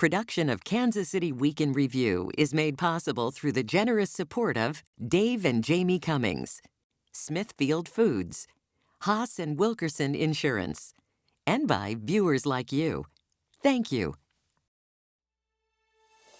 Production of Kansas City Week in Review is made possible through the generous support of Dave and Jamie Cummings, Smithfield Foods, Haas and Wilkerson Insurance, and by viewers like you. Thank you.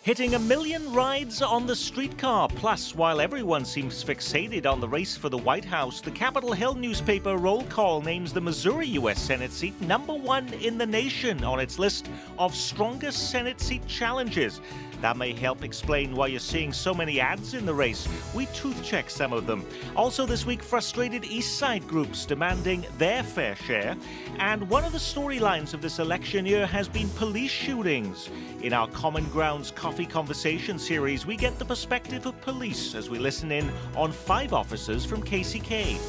Hitting 1 million rides on the streetcar. Plus, while everyone seems fixated on the race for the White House, the Capitol Hill newspaper Roll Call names the Missouri U.S. Senate seat #1 in the nation on its list of strongest Senate seat challenges. That may help explain why you're seeing so many ads in the race. We tooth-check some of them. Also this week, frustrated East Side groups demanding their fair share. And one of the storylines of this election year has been police shootings. In our Common Grounds Coffee Conversation series, we get the perspective of police as we listen in on 5 officers from KCK.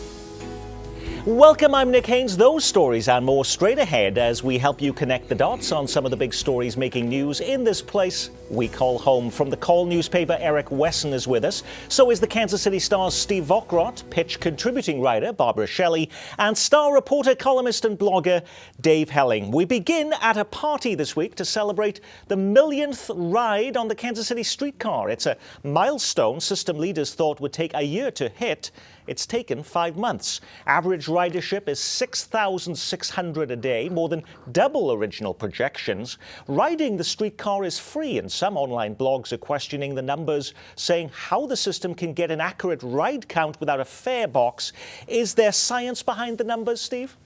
Welcome, I'm Nick Haynes. Those stories and more straight ahead as we help you connect the dots on some of the big stories making news in this place we call home. From the Call newspaper, Eric Wesson is with us. So is the Kansas City Star's Steve Vockrodt, Pitch contributing writer Barbara Shelley, and Star reporter, columnist and blogger Dave Helling. We begin at a party this week to celebrate the 1,000,000th ride on the Kansas City streetcar. It's a milestone system leaders thought would take a year to hit. It's taken 5 months. Average ridership is 6,600 a day, more than double original projections. Riding the streetcar is free, and some online blogs are questioning the numbers, saying how the system can get an accurate ride count without a fare box. Is there science behind the numbers, Steve?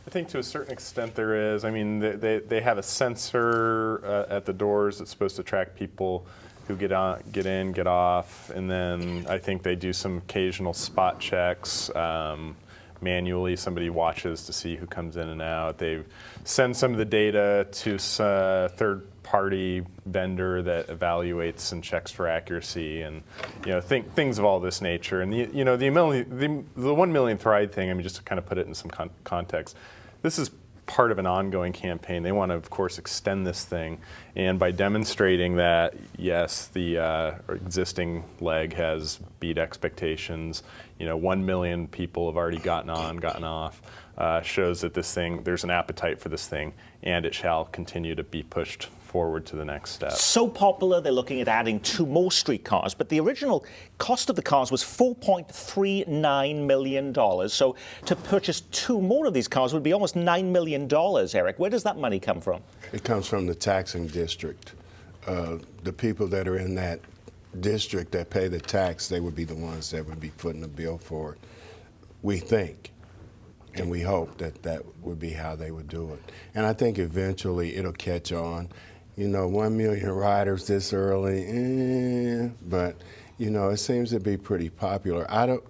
I think to a certain extent there is. I mean, they have a sensor at the doors that's supposed to track people who get in, get off, and then I think they do some occasional spot checks. Manually, somebody watches to see who comes in and out. They send some of the data to a third-party vendor that evaluates and checks for accuracy, and things of all this nature. And the 1 millionth ride thing. I mean, just to kind of put it in some context, this is part of an ongoing campaign. They want to, of course, extend this thing, and by demonstrating that, yes, the existing leg has beat expectations. 1 million people have already gotten off. Shows that there's an appetite for this thing, and it shall continue to be pushed forward to the next step. So popular, they're looking at adding 2 more streetcars, but the original cost of the cars was $4.39 million. So to purchase 2 more of these cars would be almost $9 million, Eric. Where does that money come from? It comes from the taxing district. The people that are in that district that pay the tax, they would be the ones that would be footing the bill for it. We think. And we hope that would be how they would do it. And I think eventually it'll catch on. 1 million riders this early, but it seems to be pretty popular.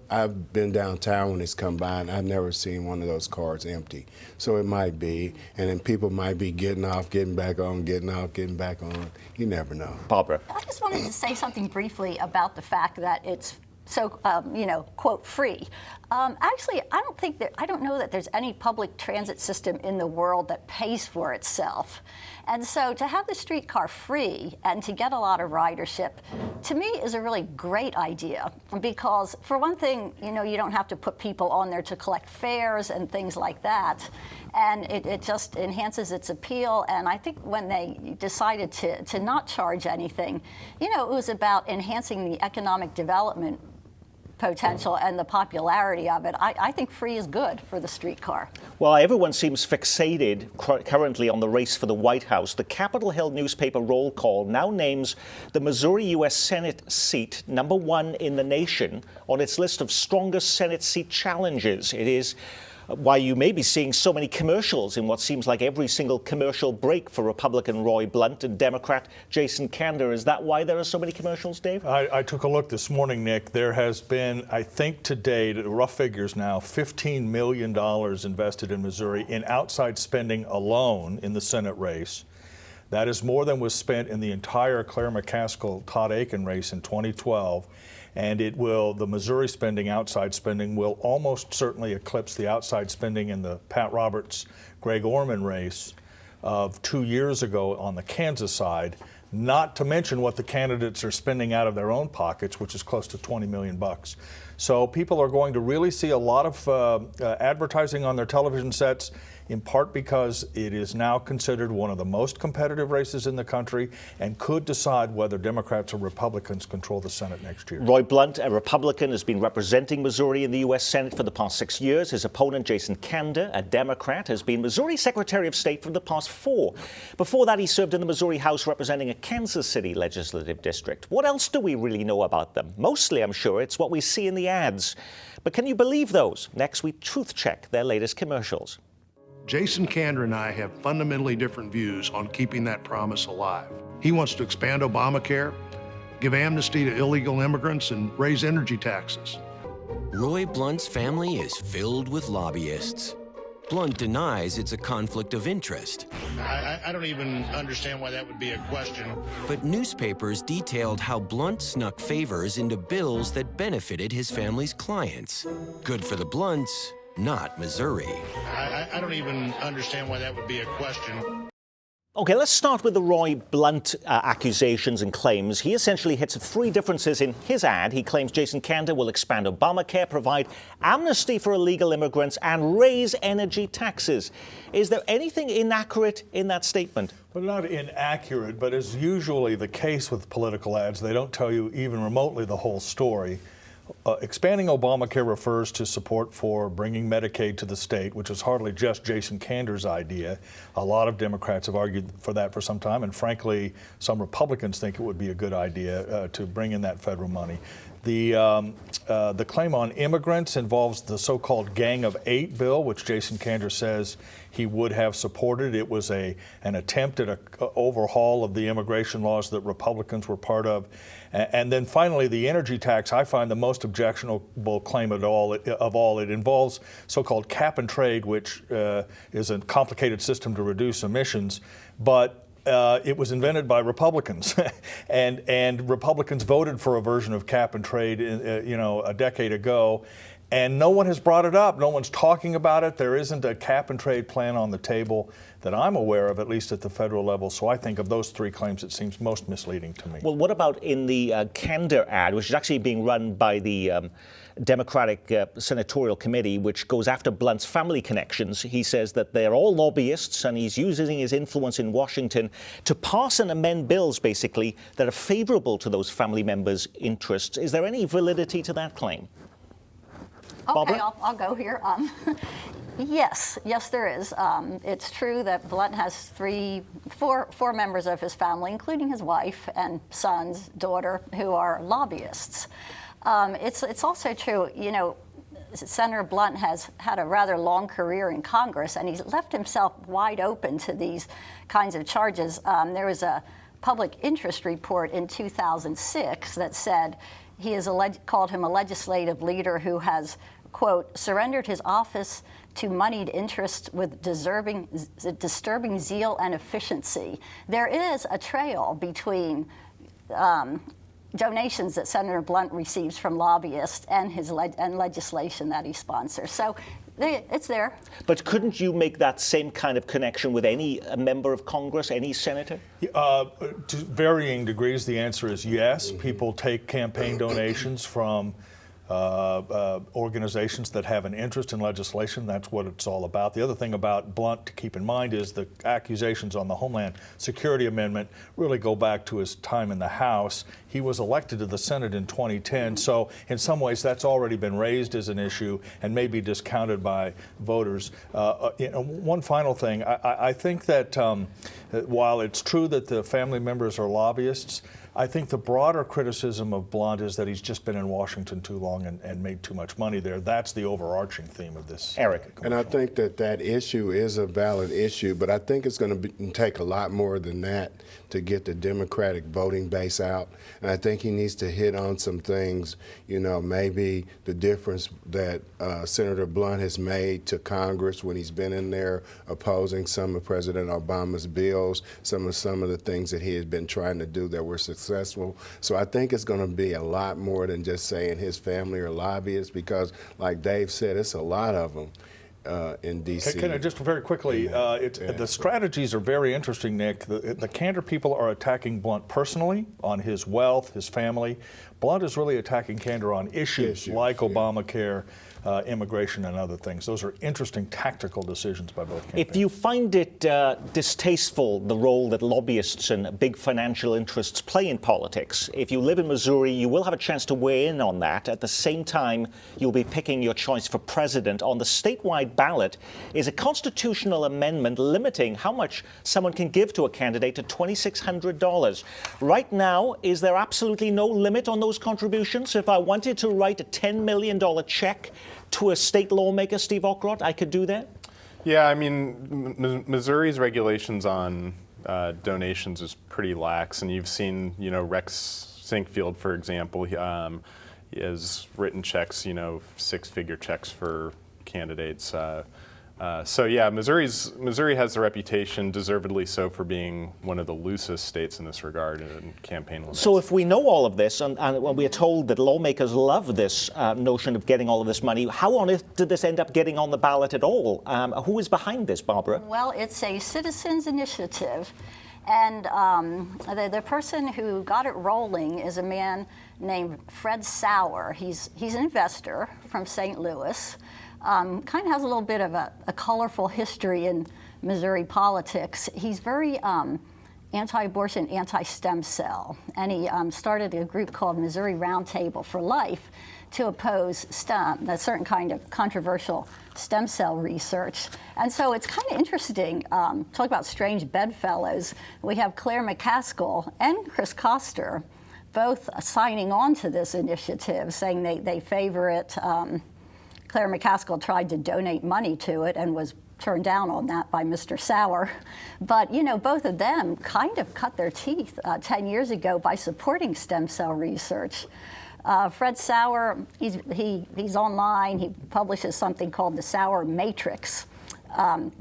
I've been downtown when it's come by, and I've never seen one of those cars empty. So it might be, and then people might be getting off, getting back on, getting off, getting back on. You never know. Barbara. I just wanted to say something briefly about the fact that it's so, quote, free. Actually, I don't know that there's any public transit system in the world that pays for itself. And so to have the streetcar free and to get a lot of ridership, to me, is a really great idea. Because for one thing, you don't have to put people on there to collect fares and things like that. And it just enhances its appeal. And I think when they decided to not charge anything, it was about enhancing the economic development potential and the popularity of it. I think free is good for the streetcar. Well, everyone seems fixated currently on the race for the White House. The Capitol Hill newspaper Roll Call now names the Missouri U.S. Senate seat #1 in the nation on its list of strongest Senate seat challenges. It is why you may be seeing so many commercials in what seems like every single commercial break for Republican Roy Blunt and Democrat Jason Kander. Is that why there are so many commercials, Dave? I took a look this morning, Nick. There has been, I think to date, rough figures now, $15 million invested in Missouri in outside spending alone in the Senate race. That is more than was spent in the entire Claire McCaskill-Todd Akin race in 2012. And the Missouri outside spending will almost certainly eclipse the outside spending in the Pat Roberts, Greg Orman race of 2 years ago on the Kansas side, not to mention what the candidates are spending out of their own pockets, which is close to $20 million. So people are going to really see a lot of advertising on their television sets in part because it is now considered one of the most competitive races in the country and could decide whether Democrats or Republicans control the Senate next year. Roy Blunt, a Republican, has been representing Missouri in the U.S. Senate for the past 6 years. His opponent, Jason Kander, a Democrat, has been Missouri Secretary of State for the past 4. Before that, he served in the Missouri House representing a Kansas City legislative district. What else do we really know about them? Mostly, I'm sure, it's what we see in the ads. But can you believe those? Next, we truth check their latest commercials. Jason Kander and I have fundamentally different views on keeping that promise alive. He wants to expand Obamacare, give amnesty to illegal immigrants, and raise energy taxes. Roy Blunt's family is filled with lobbyists. Blunt denies it's a conflict of interest. I don't even understand why that would be a question. But newspapers detailed how Blunt snuck favors into bills that benefited his family's clients. Good for the Blunts, not Missouri. I don't even understand why that would be a question. Okay, let's start with the Roy Blunt accusations and claims. He essentially hits 3 differences in his ad. He claims Jason Kander will expand Obamacare, provide amnesty for illegal immigrants, and raise energy taxes. Is there anything inaccurate in that statement? Well, not inaccurate, but as usually the case with political ads, they don't tell you even remotely the whole story. Expanding Obamacare refers to support for bringing Medicaid to the state, which is hardly just Jason Kander's idea. A lot of Democrats have argued for that for some time, and frankly, some Republicans think it would be a good idea to bring in that federal money. The claim on immigrants involves the so-called Gang of 8 bill, which Jason Kander says he would have supported. It was an attempt at an overhaul of the immigration laws that Republicans were part of. And then finally, the energy tax, I find the most objectionable claim of all. It involves so-called cap and trade, which is a complicated system to reduce emissions. But it was invented by Republicans, and Republicans voted for a version of cap and trade, a decade ago, and no one has brought it up. No one's talking about it. There isn't a cap and trade plan on the table that I'm aware of, at least at the federal level. So I think of those 3 claims, it seems most misleading to me. Well, what about in the Kander ad, which is actually being run by the Democratic Senatorial Committee, which goes after Blunt's family connections? He says that they're all lobbyists, and he's using his influence in Washington to pass and amend bills, basically, that are favorable to those family members' interests. Is there any validity to that claim? Okay, I'll go here. Yes, there is. It's true that Blunt has four members of his family, including his wife and sons, daughter, who are lobbyists. It's also true, Senator Blunt has had a rather long career in Congress, and he's left himself wide open to these kinds of charges. There was a public interest report in 2006 that said he has called him a legislative leader who has, quote, surrendered his office to moneyed interests with disturbing zeal and efficiency. There is a trail between donations that Senator Blunt receives from lobbyists and and legislation that he sponsors. So it's there. But couldn't you make that same kind of connection with any member of Congress, any senator? To varying degrees, the answer is yes. People take campaign donations from organizations that have an interest in legislation. That's what it's all about. The other thing about Blunt to keep in mind is the accusations on the Homeland Security Amendment really go back to his time in the House. He was elected to the Senate in 2010, so in some ways that's already been raised as an issue and may be discounted by voters. One final thing, I think that while it's true that the family members are lobbyists, I think the broader criticism of Blunt is that he's just been in Washington too long and made too much money there. That's the overarching theme of this. Eric. And I think that issue is a valid issue, but I think it's going to take a lot more than that to get the Democratic voting base out. And I think he needs to hit on some things, maybe the difference that Senator Blunt has made to Congress when he's been in there opposing some of President Obama's bills, some of the things that he has been trying to do that were successful. So I think it's going to be a lot more than just saying his family are lobbyists, because like Dave said, it's a lot of them. In D.C. Can I just very quickly, the strategies are very interesting, Nick. The Kander people are attacking Blunt personally on his wealth, his family. Blunt is really attacking candor on issues like Obamacare, immigration, and other things. Those are interesting tactical decisions by both campaigns. If you find it distasteful, the role that lobbyists and big financial interests play in politics, if you live in Missouri, you will have a chance to weigh in on that. At the same time, you'll be picking your choice for president. On the statewide ballot is a constitutional amendment limiting how much someone can give to a candidate to $2,600. Right now, is there absolutely no limit on those contributions? If I wanted to write a $10 million check to a state lawmaker, Steve Ockrott, I could do that? Yeah, I mean, Missouri's regulations on donations is pretty lax, and you've seen, Rex Sinkfield, for example, he has written checks, 6-figure checks for candidates. So yeah, Missouri has the reputation, deservedly so, for being one of the loosest states in this regard in campaign limits. So if we know all of this, and when we are told that lawmakers love this notion of getting all of this money, how on earth did this end up getting on the ballot at all? Who is behind this, Barbara? Well, it's a citizens initiative. And the person who got it rolling is a man named Fred Sauer. He's an investor from St. Louis. Kind of has a little bit of a colorful history in Missouri politics. He's very anti-abortion, anti-stem cell, and he started a group called Missouri Roundtable for Life to oppose a certain kind of controversial stem cell research. And so it's kind of interesting, talk about strange bedfellows. We have Claire McCaskill and Chris Koster both signing on to this initiative, saying they favor it. Claire McCaskill tried to donate money to it and was turned down on that by Mr. Sauer. But, both of them kind of cut their teeth 10 years ago by supporting stem cell research. Fred Sauer, he's online. He publishes something called the Sauer Matrix, in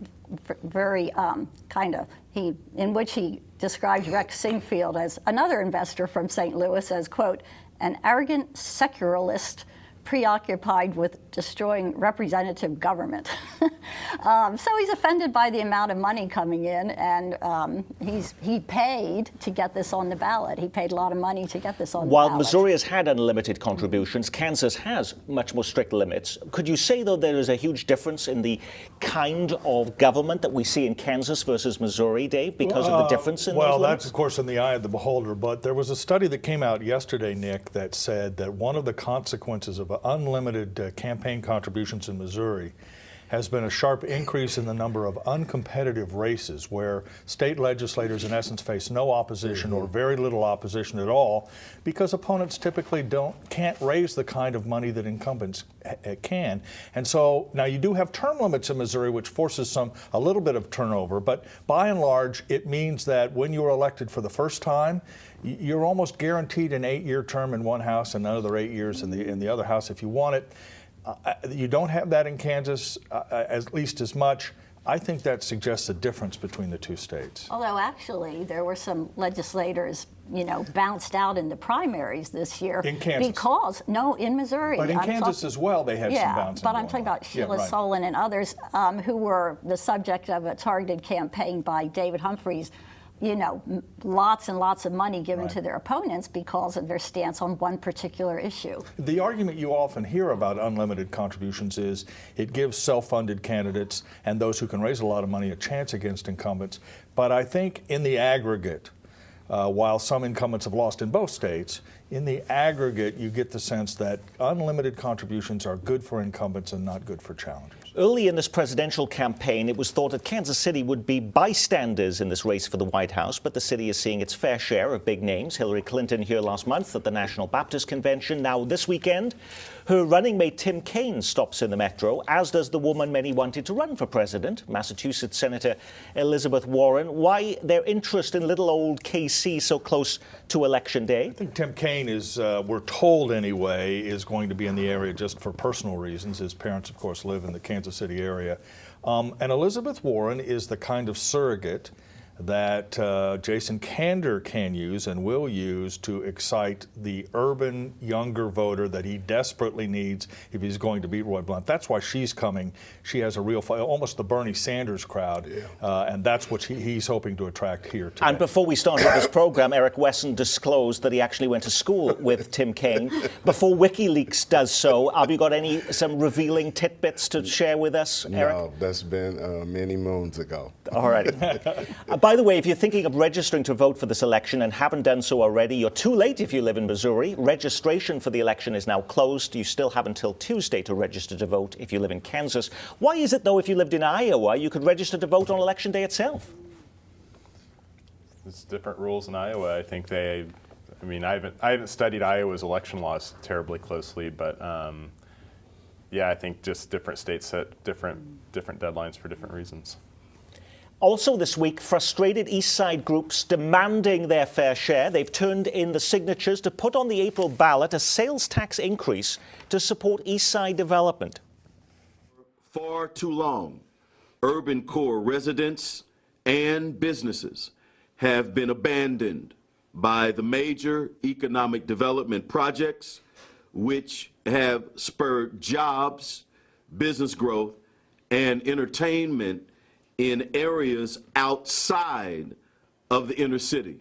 which he describes Rex Sinkfield as another investor from St. Louis as, quote, an arrogant secularist preoccupied with destroying representative government. So he's offended by the amount of money coming in, and he paid to get this on the ballot. He paid a lot of money to get this on the ballot. While Missouri has had unlimited contributions, Kansas has much more strict limits. Could you say, though, there is a huge difference in the kind of government that we see in Kansas versus Missouri, Dave, because of the difference in those limits? Well, that's, of course, in the eye of the beholder. But there was a study that came out yesterday, Nick, that said that one of the consequences of unlimited campaign contributions in Missouri has been a sharp increase in the number of uncompetitive races where state legislators in essence face no opposition or very little opposition at all because opponents typically can't raise the kind of money that incumbents can. And so now you do have term limits in Missouri, which forces a little bit of turnover, but by and large it means that when you're elected for the first time, you're almost guaranteed an 8-year term in one house and another 8 years in the other house if you want it. You don't have that in Kansas, at least as much. I think that suggests a difference between the two states. Although actually there were some legislators, bounced out in the primaries this year. In Kansas? In Missouri. But in Kansas as well, they had some bouncing. But I'm talking about Sheila Solon and others who were the subject of a targeted campaign by David Humphreys. Lots and lots of money given to their opponents because of their stance on one particular issue. The argument you often hear about unlimited contributions is it gives self-funded candidates and those who can raise a lot of money a chance against incumbents. But I think in the aggregate, while some incumbents have lost in both states, in the aggregate you get the sense that unlimited contributions are good for incumbents and not good for challengers. Early in this presidential campaign, it was thought that Kansas City would be bystanders in this race for the White House, but the city is seeing its fair share of big names. Hillary Clinton here last month at the National Baptist Convention. Now this weekend, her running mate Tim Kaine stops in the metro, as does the woman many wanted to run for president, Massachusetts Senator Elizabeth Warren. Why their interest in little old KC so close to Election Day? I think Tim Kaine is, we're told anyway, is going to be in the area just for personal reasons. His parents, of course, live in the Kansas City area. And Elizabeth Warren is the kind of surrogate that Jason Kander can use and will use to excite the urban younger voter that he desperately needs if he's going to beat Roy Blunt. That's why she's coming. She has a real fight, almost the Bernie Sanders crowd, and that's what he's hoping to attract here today. And before we started this program, Eric Wesson disclosed that he actually went to school with Tim Kaine. Before WikiLeaks does so, have you got some revealing tidbits to share with us, Eric? No, that's been many moons ago. All right. By the way, if you're thinking of registering to vote for this election and haven't done so already, you're too late if you live in Missouri. Registration for the election is now closed. You still have until Tuesday to register to vote if you live in Kansas. Why is it, though, if you lived in Iowa, you could register to vote on Election Day itself? It's different rules in Iowa. I think I haven't studied Iowa's election laws terribly closely, but yeah, I think just different states set different deadlines for different reasons. Also this week, frustrated East Side groups demanding their fair share. They've turned in the signatures to put on the April ballot a sales tax increase to support East Side development. For too long, urban core residents and businesses have been abandoned by the major economic development projects which have spurred jobs, business growth, and entertainment in areas outside of the inner city.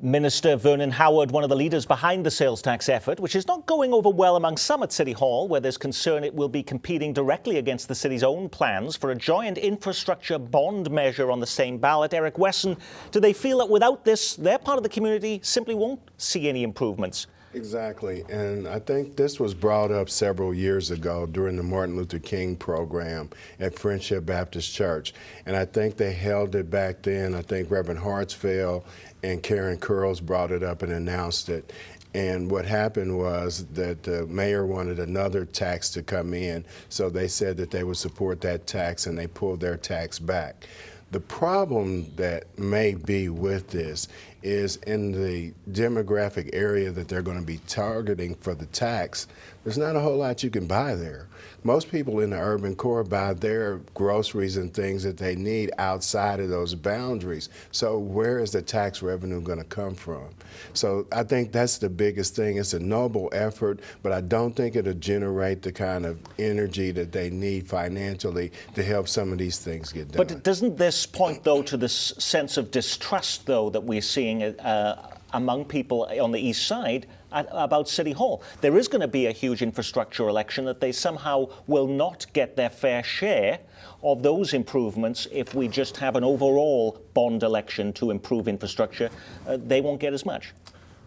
Minister Vernon Howard, one of the leaders behind the sales tax effort, which is not going over well among some at City Hall, where there's concern it will be competing directly against the city's own plans for a joint infrastructure bond measure on the same ballot. Eric Wesson, do they feel that without this, their part of the community simply won't see any improvements? Exactly, and I think this was brought up several years ago during the Martin Luther King program at Friendship Baptist Church, and I think they held it back then. I think Reverend Hartsfield and Karen Curls brought it up and announced it, and what happened was that the mayor wanted another tax to come in, so they said that they would support that tax, and they pulled their tax back. The problem that may be with this is in the demographic area that they're going to be targeting for the tax, there's not a whole lot you can buy there. Most people in the urban core buy their groceries and things that they need outside of those boundaries. So where is the tax revenue going to come from? So I think that's the biggest thing. It's a noble effort, but I don't think it'll generate the kind of energy that they need financially to help some of these things get done. But doesn't this point, though, to this sense of distrust, though, that we're seeing among people on the East Side about City Hall? There is going to be a huge infrastructure election that they somehow will not get their fair share of those improvements if we just have an overall bond election to improve infrastructure. They won't get as much.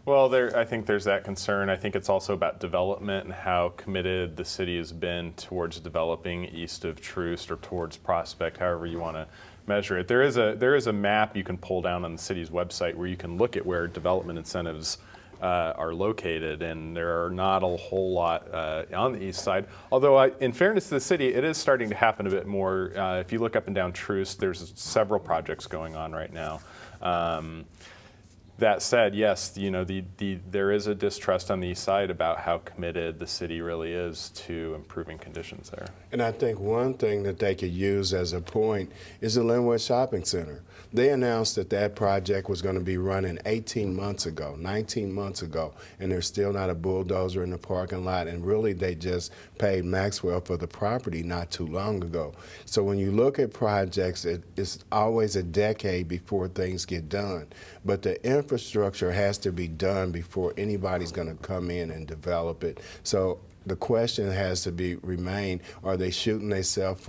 Well, I think there's that concern. I think it's also about development and how committed the city has been towards developing east of Troost or towards Prospect, however you want to measure it. There is a map you can pull down on the city's website where you can look at where development incentives are located, and there are not a whole lot on the east side. Although, in fairness to the city, it is starting to happen a bit more. If you look up and down Troost, there's several projects going on right now. That said, yes, there is a distrust on the east side about how committed the city really is to improving conditions there. And I think one thing that they could use as a point is the Linwood Shopping Center. They announced that that project was going to be running 18 months ago, 19 months ago, and there's still not a bulldozer in the parking lot, and really they just paid Maxwell for the property not too long ago. So when you look at projects, it's always a decade before things get done. But the infrastructure has to be done before anybody's going to come in and develop it. So the question has to remain, are they shooting themselves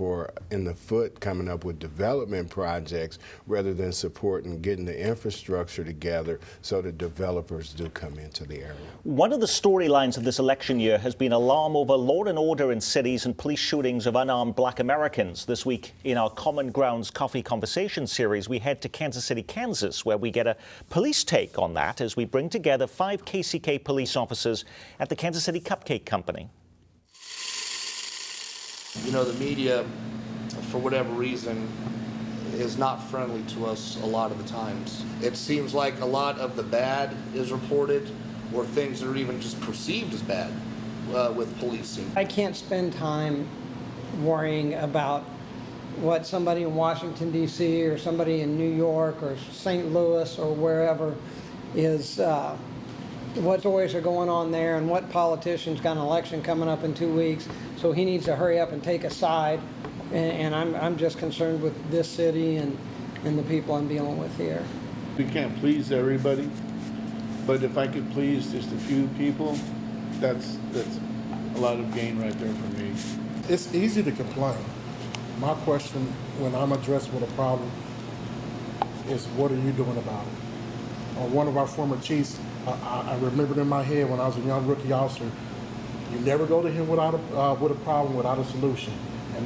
in the foot coming up with development projects rather than supporting getting the infrastructure together so that developers do come into the area? One of the storylines of this election year has been alarm over law and order in cities and police shootings of unarmed Black Americans. This week in our Common Grounds Coffee Conversation series, we head to Kansas City, Kansas, where we get a police take on that as we bring together 5 KCK police officers at the Kansas City Cupcake Company. You know, the media, for whatever reason, is not friendly to us a lot of the times. It seems like a lot of the bad is reported, or things that are even just perceived as bad with policing. I can't spend time worrying about what somebody in Washington, D.C. or somebody in New York or St. Louis or wherever is, what stories are going on there and what politician's got an election coming up in 2 weeks. So he needs to hurry up and take a side. And I'm just concerned with this city and the people I'm dealing with here. We can't please everybody, but if I could please just a few people, that's a lot of gain right there for me. It's easy to complain. My question when I'm addressed with a problem is, what are you doing about it? One of our former chiefs, I remembered in my head when I was a young rookie officer, you never go to him with a problem, without a solution.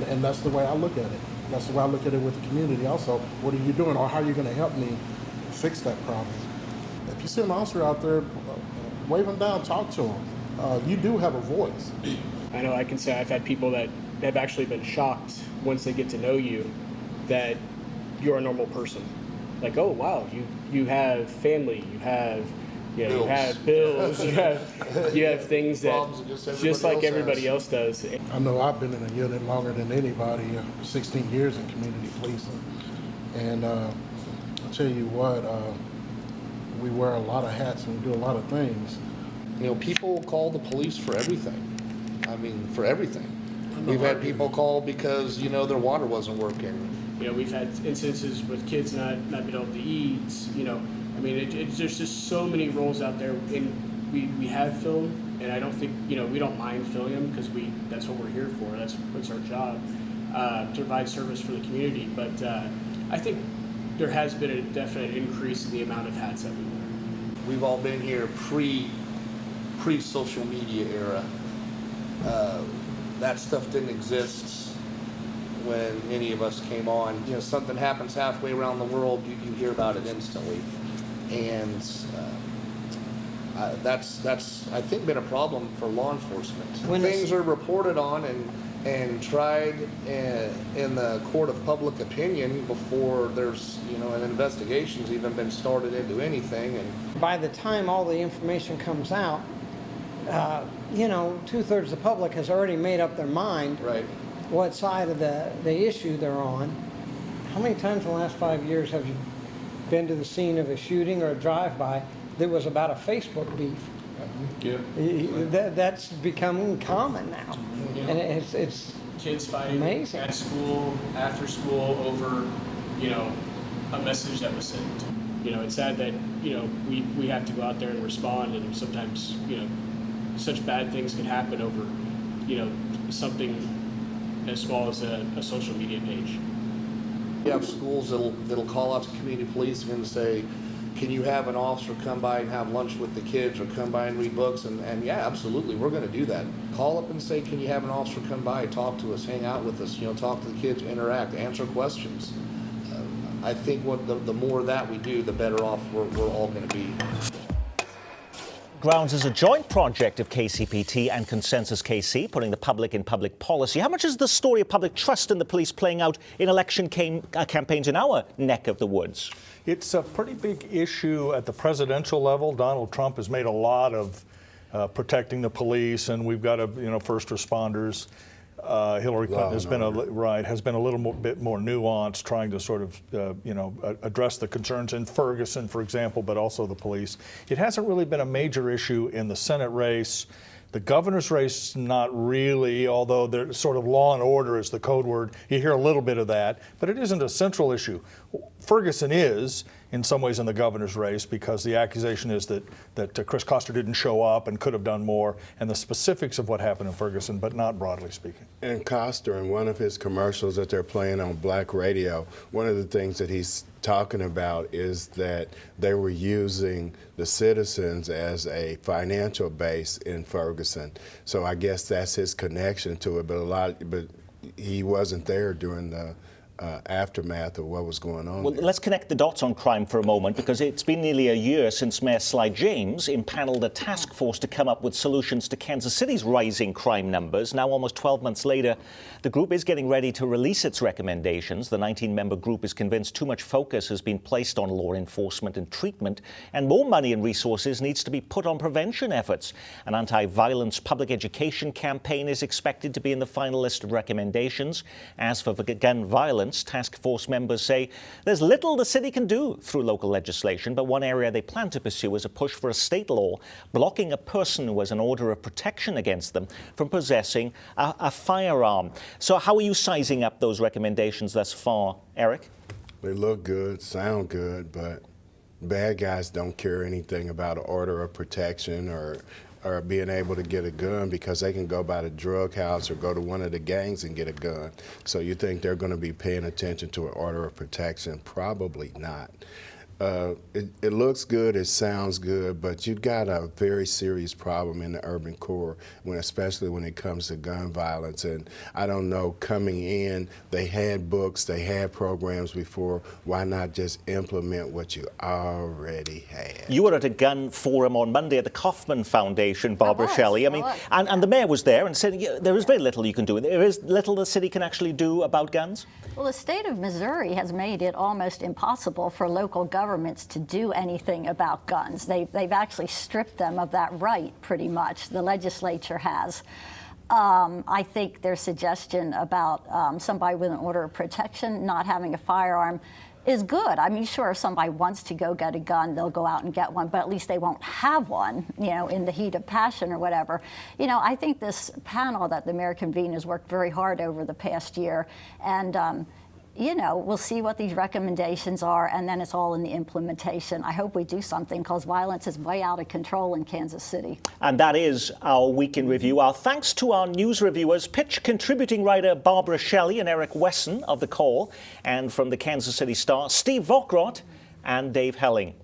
And that's the way I look at it. That's the way I look at it with the community also. What are you doing, or how are you going to help me fix that problem? If you see an officer out there, wave him down, talk to him. You do have a voice. I know I can say I've had people that have actually been shocked once they get to know you that you're a normal person. Like, oh wow, you have family, you have bills. You have bills, you have things that just like everybody else does. I know I've been in a unit longer than anybody, 16 years in community policing. And I'll tell you what, we wear a lot of hats and we do a lot of things. You know, people call the police for everything. I mean, for everything. We've had people call because, you know, their water wasn't working. You know, we've had instances with kids not being able to eat, you know. I mean, there's just so many roles out there, and we have film, and I don't think, you know, we don't mind filming them because that's what we're here for. That's our job, to provide service for the community. But I think there has been a definite increase in the amount of hats that we wear. We've all been here pre-social media era. That stuff didn't exist when any of us came on. You know, something happens halfway around the world, you hear about it instantly. And that's I think been a problem for law enforcement. When things are reported on and tried in the court of public opinion before there's, you know, an investigation's even been started into anything. And by the time all the information comes out, you know, 2/3 of the public has already made up their mind what side of the issue they're on. How many times in the last 5 years have you been to the scene of a shooting or a drive-by that was about a Facebook beef? Yeah. That's becoming common now. Yeah. And it's kids fighting amazing. At school, after school, over, you know, a message that was sent. You know, it's sad that, you know, we have to go out there and respond, and sometimes, you know, such bad things can happen over, you know, something as small as a social media page. you have schools that'll call out to community policing and say, can you have an officer come by and have lunch with the kids or come by and read books? And yeah, absolutely, we're going to do that. Call up and say, can you have an officer come by, talk to us, hang out with us, you know, talk to the kids, interact, answer questions. I think the more that we do, the better off we're all going to be. Grounds is a joint project of KCPT and Consensus KC, putting the public in public policy. How much is the story of public trust in the police playing out in election campaigns in our neck of the woods? It's a pretty big issue at the presidential level. Donald Trump has made a lot of protecting the police, and we've got first responders. Hillary Clinton has been a little bit more nuanced, trying to sort of address the concerns in Ferguson, for example, but also the police. It hasn't really been a major issue in the Senate race. The governor's race, not really, although there's sort of law and order is the code word. You hear a little bit of that, but it isn't a central issue. Ferguson is, in some ways, in the governor's race because the accusation is that Chris Koster didn't show up and could have done more, and the specifics of what happened in Ferguson, but not broadly speaking. And Koster, in one of his commercials that they're playing on Black Radio, one of the things that he's talking about is that they were using the citizens as a financial base in Ferguson. So I guess that's his connection to it, but he wasn't there during the aftermath of what was going on. Well, let's connect the dots on crime for a moment, because it's been nearly a year since Mayor Sly James impaneled a task force to come up with solutions to Kansas City's rising crime numbers. Now, almost 12 months later, the group is getting ready to release its recommendations. The 19-member group is convinced too much focus has been placed on law enforcement and treatment, and more money and resources needs to be put on prevention efforts. An anti-violence public education campaign is expected to be in the final list of recommendations. As for gun violence, task force members say there's little the city can do through local legislation, but one area they plan to pursue is a push for a state law blocking a person who has an order of protection against them from possessing a firearm. So how are you sizing up those recommendations thus far, Eric? They look good, sound good, but bad guys don't care anything about an order of protection or being able to get a gun, because they can go by the drug house or go to one of the gangs and get a gun. So you think they're going to be paying attention to an order of protection? Probably not. It looks good, it sounds good, but you've got a very serious problem in the urban core, especially when it comes to gun violence. And I don't know, coming in, they had books, they had programs before. Why not just implement what you already had? You were at a gun forum on Monday at the Kauffman Foundation, Barbara Shelley. I mean, and the mayor was there and said, yeah, there is very little you can do. There is little the city can actually do about guns. Well, the state of Missouri has made it almost impossible for local governments to do anything about guns. They've actually stripped them of that right, pretty much. The legislature has. I think their suggestion about somebody with an order of protection not having a firearm is good. I mean, sure, if somebody wants to go get a gun, they'll go out and get one, but at least they won't have one, you know, in the heat of passion or whatever. You know, I think this panel that the mayor convened has worked very hard over the past year, and you know, we'll see what these recommendations are, and then it's all in the implementation. I hope we do something, because violence is way out of control in Kansas City. And that is our Week in Review. Our thanks to our news reviewers, Pitch contributing writer Barbara Shelley and Eric Wesson of The Call, and from the Kansas City Star, Steve Vokrot and Dave Helling.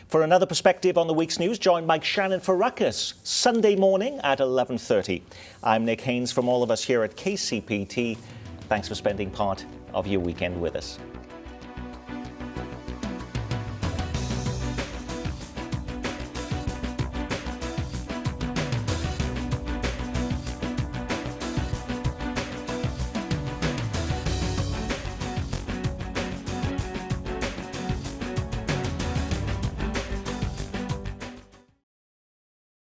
For another perspective on the week's news, join Mike Shannon for Ruckus, Sunday morning at 11:30. I'm Nick Haynes from all of us here at KCPT. Thanks for spending part of your weekend with us.